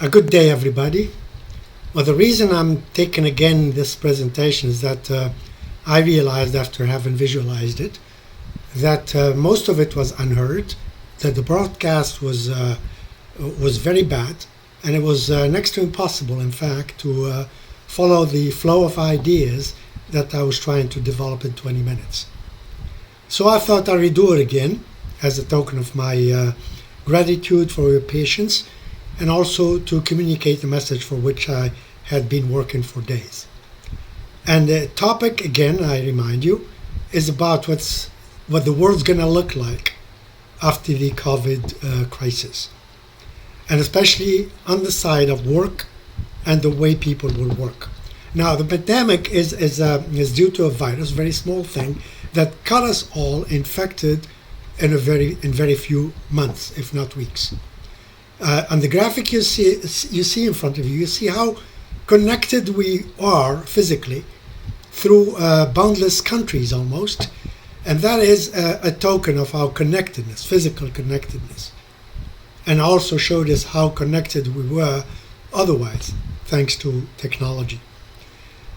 A good day, everybody. Well, the reason I'm taking again this presentation is that I realized after having visualized it that most of it was unheard, that the broadcast was very bad, and it was next to impossible, in fact, to follow the flow of ideas that I was trying to develop in 20 minutes. So I thought I'd redo it again as a token of my gratitude for your patience, and also to communicate the message for which I had been working for days. And the topic, again, I remind you, is about what the world's going to look like after the COVID crisis, and especially on the side of work and the way people will work. Now, the pandemic is due to a virus, a very small thing, that got us all infected in very few months, if not weeks. On the graphic you see in front of you, you see how connected we are physically through boundless countries almost, and that is a token of our connectedness, physical connectedness, and also showed us how connected we were otherwise, thanks to technology.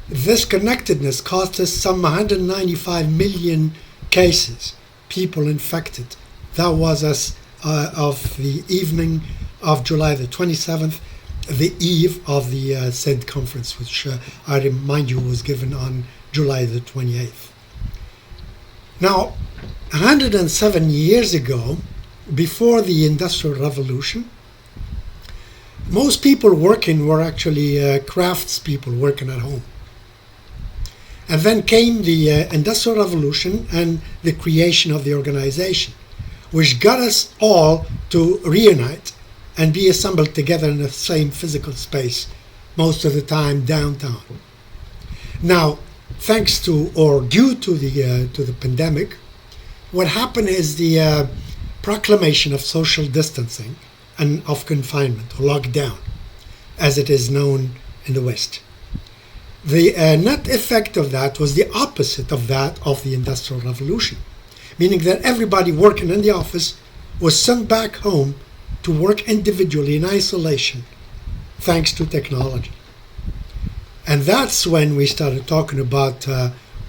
This connectedness cost us some 195 million cases, people infected. That was as of the evening of July the 27th, the eve of the said conference, which I remind you was given on July the 28th. Now, 107 years ago, before the Industrial Revolution, most people working were actually craftspeople working at home. And then came the Industrial Revolution and the creation of the organization, which got us all to reunite and be assembled together in the same physical space, most of the time downtown. Now, thanks to or due to the pandemic, what happened is the proclamation of social distancing and of confinement, or lockdown, as it is known in the West. The net effect of that was the opposite of that of the Industrial Revolution, meaning that everybody working in the office was sent back home to work individually in isolation, thanks to technology. And that's when we started talking about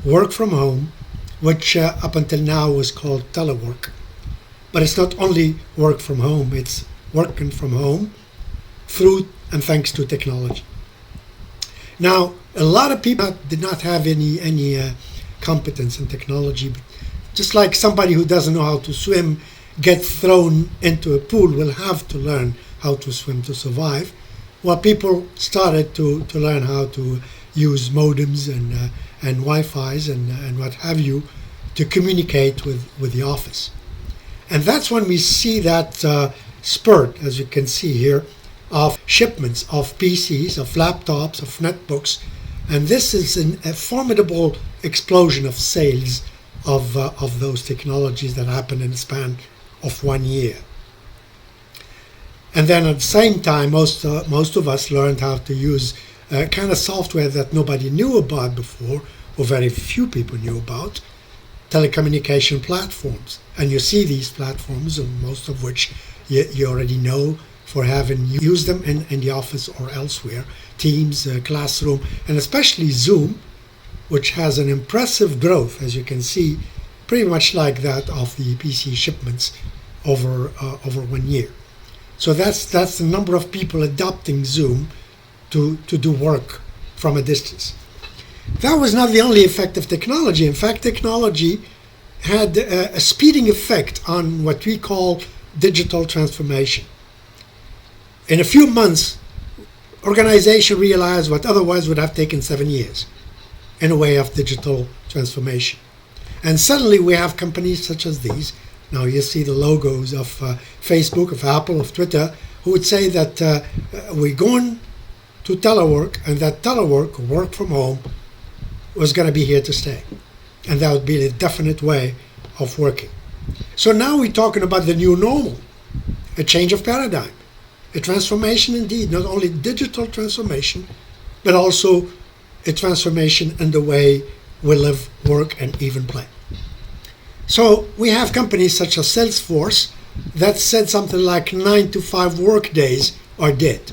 work from home, which up until now was called telework. But it's not only work from home, it's working from home through and thanks to technology. Now, a lot of people did not have any competence in technology. Just like somebody who doesn't know how to swim gets thrown into a pool will have to learn how to swim to survive. Well, people started to learn how to use modems and Wi-Fi's and what have you to communicate with the office. And that's when we see that spurt, as you can see here, of shipments of PCs, of laptops, of netbooks. And this is a formidable explosion of sales of those technologies that happened in the span of 1 year. And then at the same time, most of us learned how to use kind of software that nobody knew about before, or very few people knew about, telecommunication platforms. And you see these platforms, most of which you already know for having used them in the office or elsewhere, Teams, Classroom, and especially Zoom, which has an impressive growth, as you can see, pretty much like that of the PC shipments over 1 year. So that's the number of people adopting Zoom to do work from a distance. That was not the only effect of technology. In fact, technology had a speeding effect on what we call digital transformation. In a few months, organization realized what otherwise would have taken 7 years in a way of digital transformation. And suddenly we have companies such as these. Now you see the logos of Facebook, of Apple, of Twitter, who would say that we're going to telework, and that telework, work from home, was going to be here to stay. And that would be the definite way of working. So now we're talking about the new normal, a change of paradigm, a transformation indeed, not only digital transformation, but also a transformation in the way we live, work, and even play. So we have companies such as Salesforce that said something like 9 to 5 work days are dead.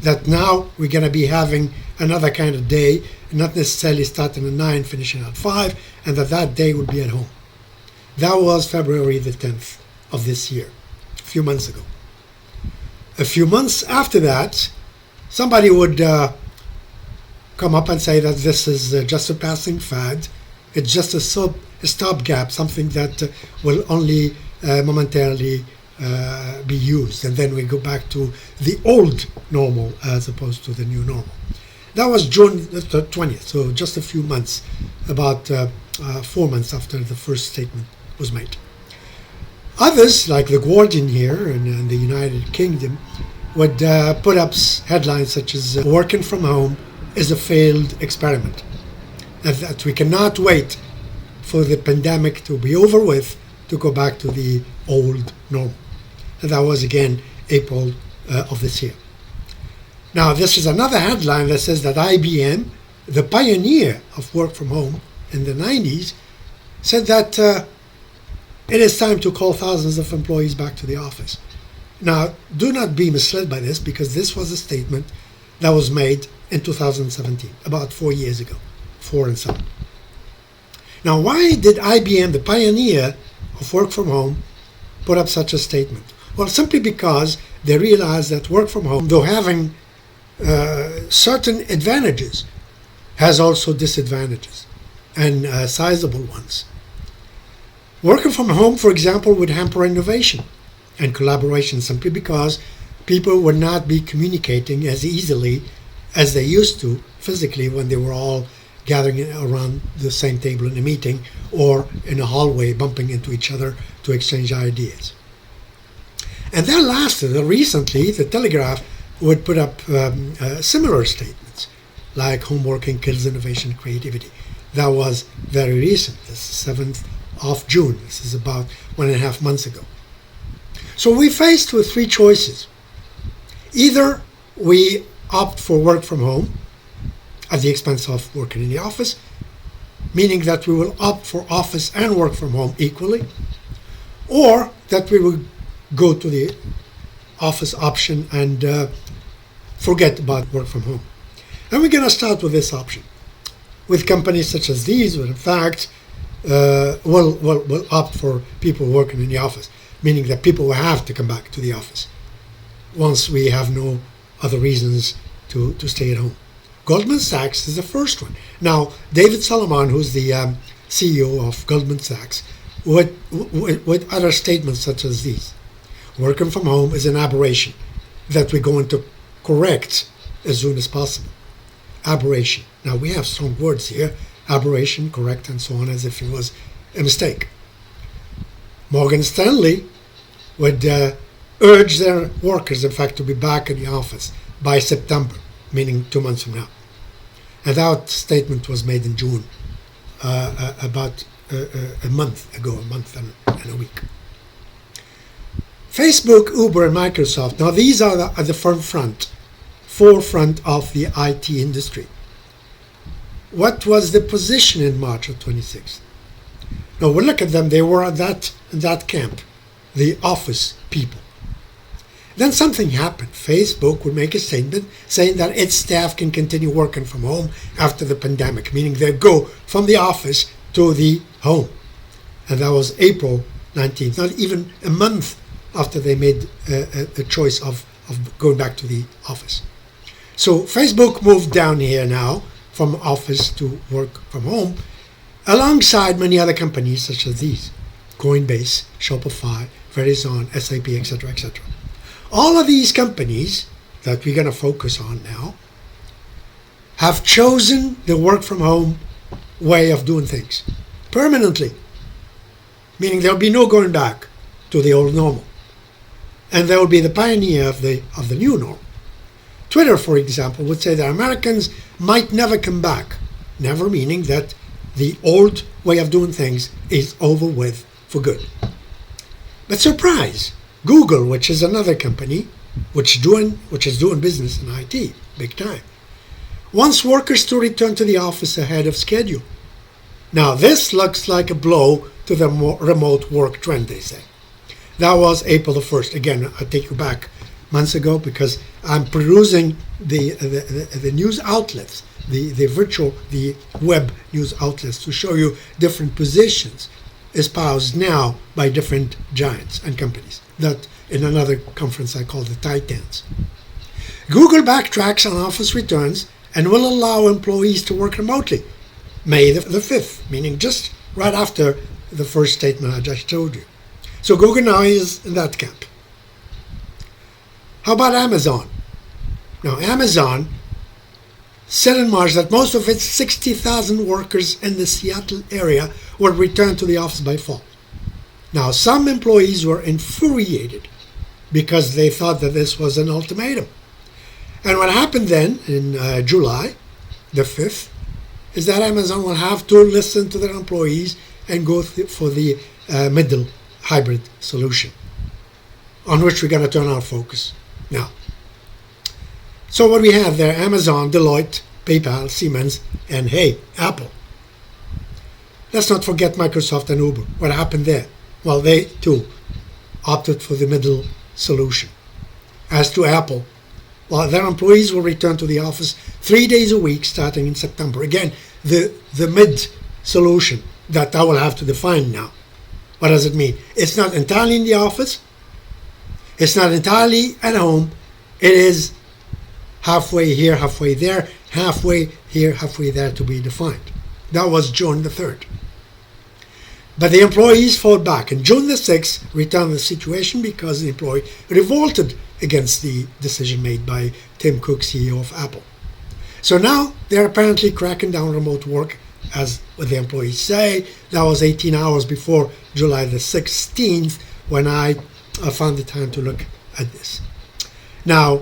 that now we're going to be having another kind of day, not necessarily starting at 9, finishing at 5, and that day will be at home. That was February the 10th of this year, a few months ago. A few months after that, somebody would come up and say that this is just a passing fad. It's just a stopgap, something that will only momentarily be used, and then we go back to the old normal as opposed to the new normal. That was June the 20th, so just a few months, about 4 months after the first statement was made. Others, like The Guardian here in the United Kingdom, would put up headlines such as working from home is a failed experiment, and that we cannot wait for the pandemic to be over with to go back to the old normal. And that was again April of this year. Now this is another headline that says that IBM, the pioneer of work from home in the 90s, said that it is time to call thousands of employees back to the office. Now, do not be misled by this, because this was a statement that was made in 2017, about 4 years ago, 4 and some. Now, why did IBM, the pioneer of work from home, put up such a statement? Well, simply because they realized that work from home, though having certain advantages, has also disadvantages, and sizable ones. Working from home, for example, would hamper innovation and collaboration, simply because people would not be communicating as easily as they used to physically when they were all gathering around the same table in a meeting or in a hallway bumping into each other to exchange ideas. And that lasted. Recently, the Telegraph would put up similar statements, like home working kills innovation and creativity. That was very recent, the 7th of June. This is about 1.5 months ago. So we're faced with 3 choices. Either we opt for work from home at the expense of working in the office, meaning that we will opt for office and work from home equally, or that we will go to the office option and forget about work from home. And we're going to start with this option, with companies such as these, which in fact will opt for people working in the office, meaning that people will have to come back to the office once we have no other reasons to stay at home. Goldman Sachs is the first one. Now, David Solomon, who's the CEO of Goldman Sachs, with other statements such as these. Working from home is an aberration that we're going to correct as soon as possible. Aberration. Now, we have strong words here. Aberration, correct, and so on, as if it was a mistake. Morgan Stanley would urge their workers, in fact, to be back in the office by September, meaning 2 months from now. And that statement was made in June, about a month ago, a month and a week. Facebook, Uber, and Microsoft, now these are at the forefront of the IT industry. What was the position in March of 26? Now we look at them, they were in that camp, the office people. Then something happened. Facebook would make a statement saying that its staff can continue working from home after the pandemic, meaning they go from the office to the home. And that was April 19th, not even a month after they made a choice of going back to the office. So Facebook moved down here now from office to work from home, alongside many other companies such as these: Coinbase, Shopify, Verizon, SAP, etc., etc. All of these companies that we're going to focus on now have chosen the work from home way of doing things permanently, meaning there'll be no going back to the old normal, and they will be the pioneer of the new normal. Twitter, for example, would say that Americans might never come back, never meaning that the old way of doing things is over with for good. But surprise, Google, which is another company which is doing business in IT big time, wants workers to return to the office ahead of schedule. Now this looks like a blow to the remote work trend, they say. That was April the 1st. Again, I take you back months ago because I'm perusing the news outlets, the web news outlets, to show you different positions espoused now by different giants and companies that in another conference I call the Titans. Google backtracks on office returns and will allow employees to work remotely May the 5th, meaning just right after the first statement I just told you. So Google now is in that camp. How about Amazon? Now Amazon said in March that most of its 60,000 workers in the Seattle area will return to the office by fall. Now some employees were infuriated because they thought that this was an ultimatum. And what happened then in July the 5th is that Amazon will have to listen to their employees and go for the middle hybrid solution on which we're going to turn our focus now. So what we have there, Amazon, Deloitte, PayPal, Siemens, and hey, Apple. Let's not forget Microsoft and Uber. What happened there? Well, they too opted for the middle solution. As to Apple, well, their employees will return to the office 3 days a week starting in September. Again, the mid solution that I will have to define now. What does it mean? It's not entirely in the office. It's not entirely at home. It is halfway here, halfway there, halfway here, halfway there to be defined. That was June the 3rd. But the employees fought back. And June the 6th returned the situation because the employee revolted against the decision made by Tim Cook, CEO of Apple. So now they're apparently cracking down remote work, as what the employees say. That was 18 hours before July the 16th when I found the time to look at this. Now,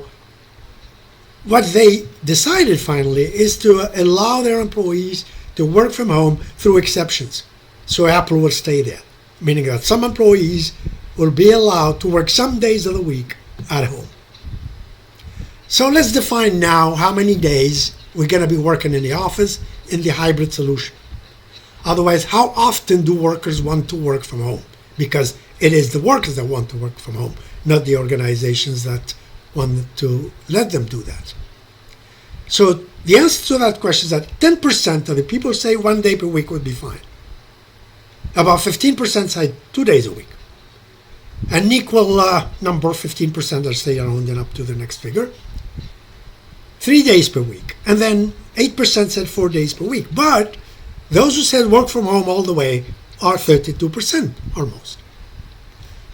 what they decided finally is to allow their employees to work from home through exceptions. So Apple will stay there, meaning that some employees will be allowed to work some days of the week at home. So let's define now how many days we're going to be working in the office in the hybrid solution. Otherwise, how often do workers want to work from home? Because it is the workers that want to work from home, not the organizations that want to let them do that. So the answer to that question is that 10% of the people say 1 day per week would be fine. About 15% say 2 days a week. An equal number, 15% are stay around and up to the next figure, 3 days per week. And then 8% said 4 days per week. But those who said work from home all the way are 32% almost.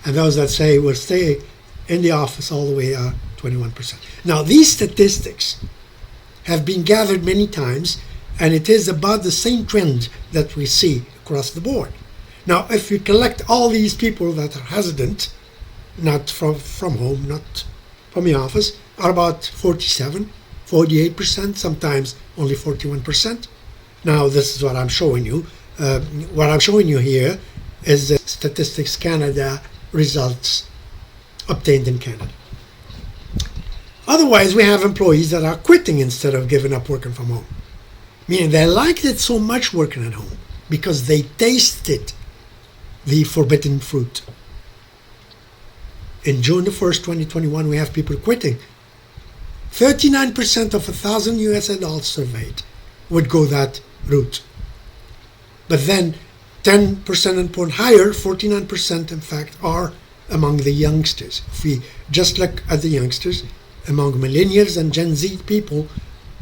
And those that say we'll stay in the office all the way are 21%. Now these statistics have been gathered many times, and it is about the same trend that we see across the board. Now, if you collect all these people that are hesitant, not from home, not from the office, are about 47, 48%, sometimes only 41%. Now, this is what I'm showing you. What I'm showing you here is the Statistics Canada results obtained in Canada. Otherwise, we have employees that are quitting instead of giving up working from home. Meaning they liked it so much working at home because they tasted the forbidden fruit. In June the 1st, 2021, we have people quitting. 39% of 1,000 US adults surveyed would go that route. But then 10 percentage point higher, 49% in fact, are among the youngsters. If we just look at the youngsters, among millennials and Gen Z people,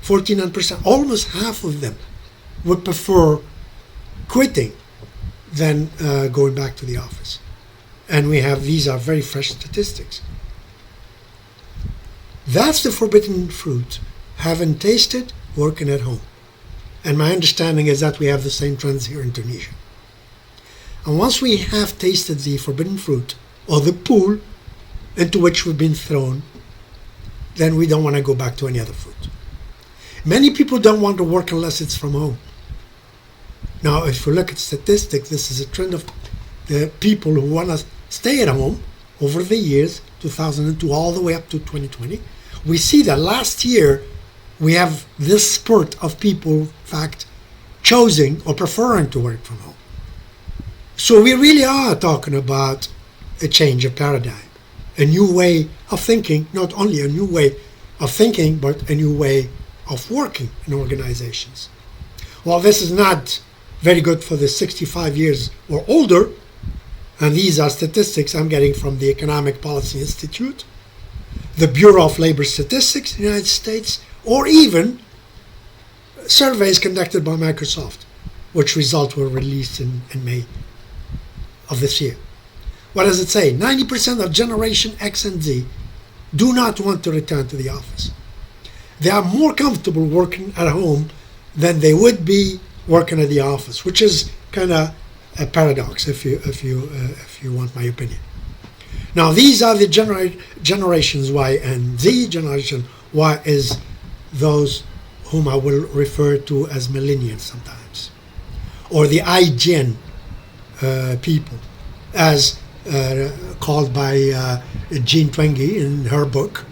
49%, almost half of them would prefer quitting than going back to the office. And we have, these are very fresh statistics. That's the forbidden fruit, having tasted, working at home. And my understanding is that we have the same trends here in Tunisia. And once we have tasted the forbidden fruit, or the pool into which we've been thrown, then we don't want to go back to any other fruit. Many people don't want to work unless it's from home. Now, if you look at statistics, this is a trend of the people who want to stay at home over the years, 2002 all the way up to 2020. We see that last year we have this spurt of people, in fact, choosing or preferring to work from home. So we really are talking about a change of paradigm, a new way of thinking, not only a new way of thinking, but a new way of working in organizations. Well, this is not very good for the 65 years or older, and these are statistics I'm getting from the Economic Policy Institute, the Bureau of Labor Statistics in the United States, or even surveys conducted by Microsoft, which results were released in May of this year. What does it say? 90% of Generation X and Z do not want to return to the office. They are more comfortable working at home than they would be working at the office, which is kind of a paradox, if you want my opinion. Now, these are the generations Y and Z. Generation Y is those whom I will refer to as millennials sometimes, or the iGen people, as called by Jean Twenge in her book,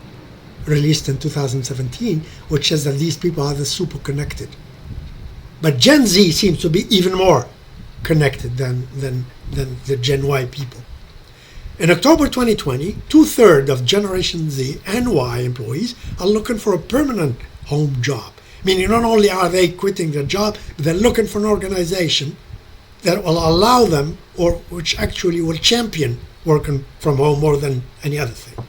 released in 2017, which says that these people are the super connected. But Gen Z seems to be even more connected than the Gen Y people. In October 2020, 2/3 of Generation Z and Y employees are looking for a permanent home job. Meaning not only are they quitting their job, but they're looking for an organization that will allow them, or which actually will champion working from home more than any other thing.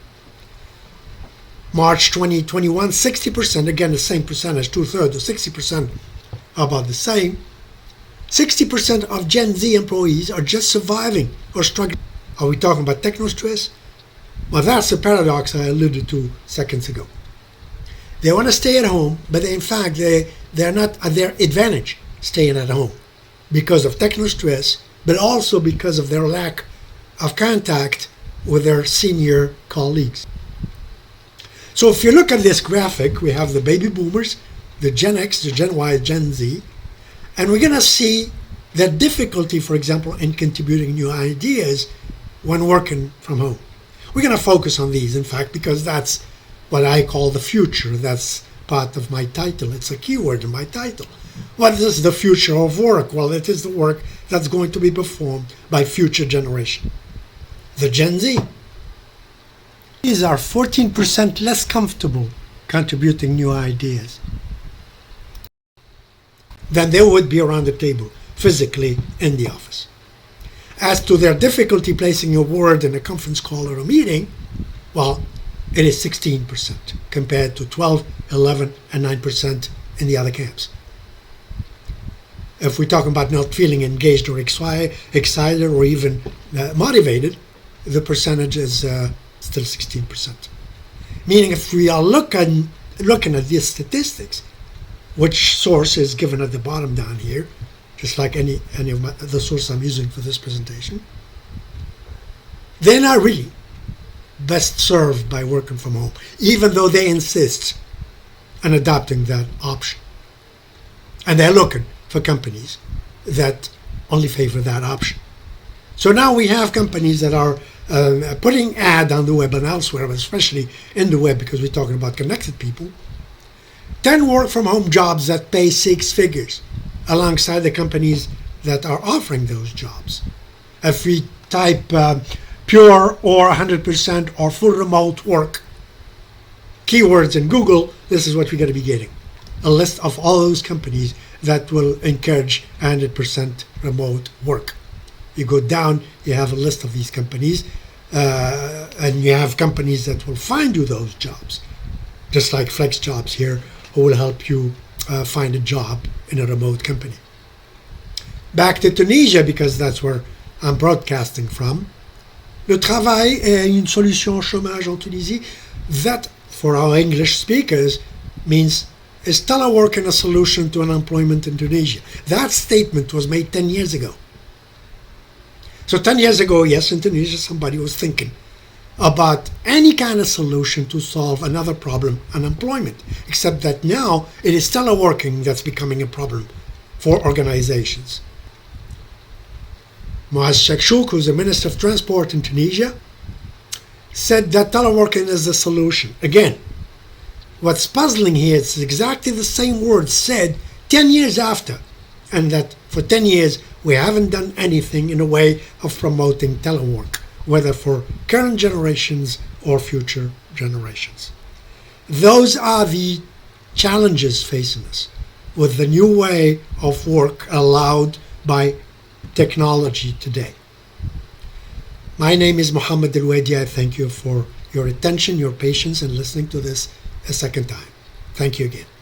March 2021, 60%, again the same percentage, 2/3 to 60%, about the same. 60% of Gen Z employees are just surviving or struggling. Are we talking about techno-stress? Well, that's the paradox I alluded to seconds ago. They want to stay at home, but in fact, they're not at their advantage staying at home because of techno-stress, but also because of their lack of contact with their senior colleagues. So if you look at this graphic, we have the baby boomers, the Gen X, the Gen Y, Gen Z, and we're going to see the difficulty, for example, in contributing new ideas when working from home. We're going to focus on these, in fact, because that's what I call the future. That's part of my title. It's a keyword in my title. What is the future of work? Well, it is the work that's going to be performed by future generation. The Gen Z. These are 14% less comfortable contributing new ideas than they would be around the table, physically in the office. As to their difficulty placing a word in a conference call or a meeting, well, it is 16% compared to 12, 11, and 9% in the other camps. If we're talking about not feeling engaged or excited or even motivated, the percentage is still 16%. Meaning if we are looking at these statistics, which source is given at the bottom down here, just like any of the sources I'm using for this presentation, they're not really best served by working from home, even though they insist on adopting that option. And they're looking for companies that only favor that option. So now we have companies that are putting ad on the web and elsewhere, but especially in the web, because we're talking about connected people, 10 work from home jobs that pay 6 figures alongside the companies that are offering those jobs. If we type pure or 100% or full remote work keywords in Google, this is what we're going to be getting. A list of all those companies that will encourage 100% remote work. You go down, you have a list of these companies, and you have companies that will find you those jobs, just like Flex Jobs here, who will help you find a job in a remote company. Back to Tunisia, because that's where I'm broadcasting from. Le travail est une solution au chômage en Tunisie. That, for our English speakers, means is teleworking a solution to unemployment in Tunisia? That statement was made 10 years ago. So 10 years ago, yes, in Tunisia, somebody was thinking about any kind of solution to solve another problem, unemployment, except that now it is teleworking that's becoming a problem for organizations. Moaz Chakchouk, who's the Minister of Transport in Tunisia, said that teleworking is the solution. Again, what's puzzling here is exactly the same words said 10 years after, and that for 10 years we haven't done anything in a way of promoting telework whether for current generations or future generations. Those are the challenges facing us with the new way of work allowed by technology today. My name is Mohamed Louadi. I thank you for your attention, your patience, and listening to this a second time. Thank you again.